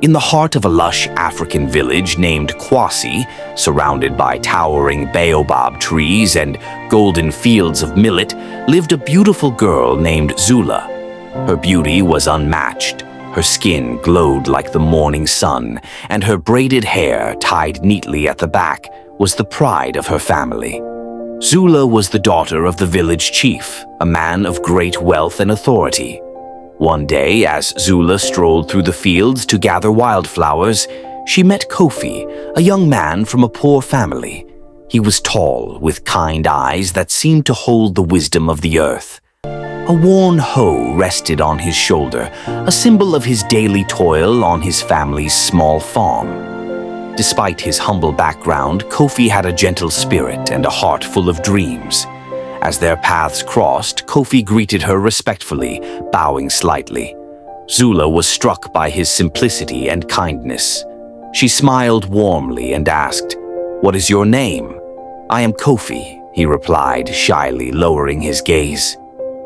In the heart of a lush African village named Kwasi, surrounded by towering baobab trees and golden fields of millet, lived a beautiful girl named Zula. Her beauty was unmatched. Her skin glowed like the morning sun, and her braided hair, tied neatly at the back, was the pride of her family. Zula was the daughter of the village chief, a man of great wealth and authority. One day, as Zula strolled through the fields to gather wildflowers, she met Kofi, a young man from a poor family. He was tall, with kind eyes that seemed to hold the wisdom of the earth. A worn hoe rested on his shoulder, a symbol of his daily toil on his family's small farm. Despite his humble background, Kofi had a gentle spirit and a heart full of dreams. As their paths crossed, Kofi greeted her respectfully, bowing slightly. Zula was struck by his simplicity and kindness. She smiled warmly and asked, "What is your name?" "I am Kofi," he replied, shyly lowering his gaze.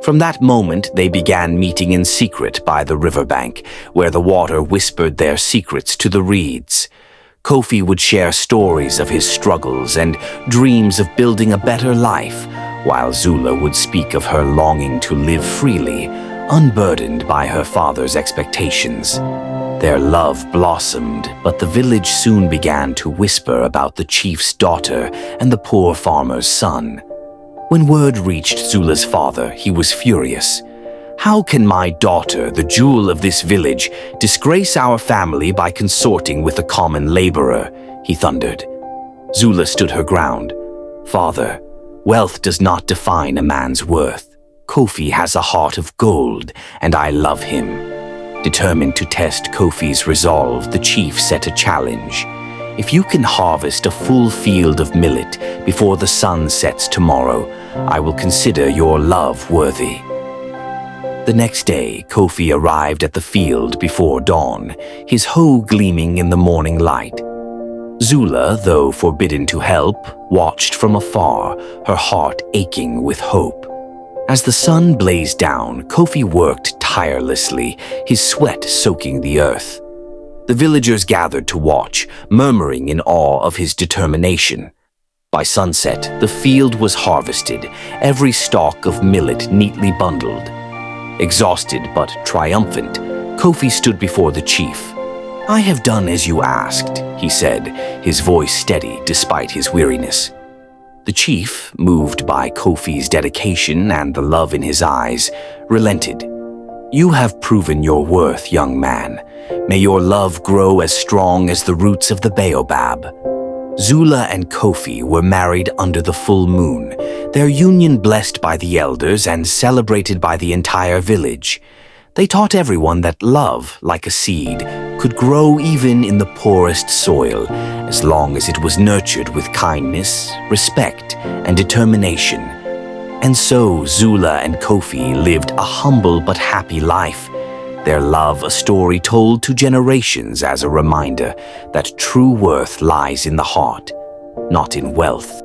From that moment, they began meeting in secret by the riverbank, where the water whispered their secrets to the reeds. Kofi would share stories of his struggles and dreams of building a better life, while Zula would speak of her longing to live freely, unburdened by her father's expectations. Their love blossomed, but the village soon began to whisper about the chief's daughter and the poor farmer's son. When word reached Zula's father, he was furious. "How can my daughter, the jewel of this village, disgrace our family by consorting with a common laborer?" he thundered. Zula stood her ground. "Father, wealth does not define a man's worth. Kofi has a heart of gold, and I love him." Determined to test Kofi's resolve, the chief set a challenge. "If you can harvest a full field of millet before the sun sets tomorrow, I will consider your love worthy." The next day, Kofi arrived at the field before dawn, his hoe gleaming in the morning light. Zula, though forbidden to help, watched from afar, her heart aching with hope. As the sun blazed down, Kofi worked tirelessly, his sweat soaking the earth. The villagers gathered to watch, murmuring in awe of his determination. By sunset, the field was harvested, every stalk of millet neatly bundled. Exhausted but triumphant, Kofi stood before the chief. "I have done as you asked," he said, his voice steady despite his weariness. The chief, moved by Kofi's dedication and the love in his eyes, relented. "You have proven your worth, young man. May your love grow as strong as the roots of the baobab." Zula and Kofi were married under the full moon, their union blessed by the elders and celebrated by the entire village. They taught everyone that love, like a seed, could grow even in the poorest soil, as long as it was nurtured with kindness, respect, and determination. And so Zula and Kofi lived a humble but happy life, their love a story told to generations as a reminder that true worth lies in the heart, not in wealth.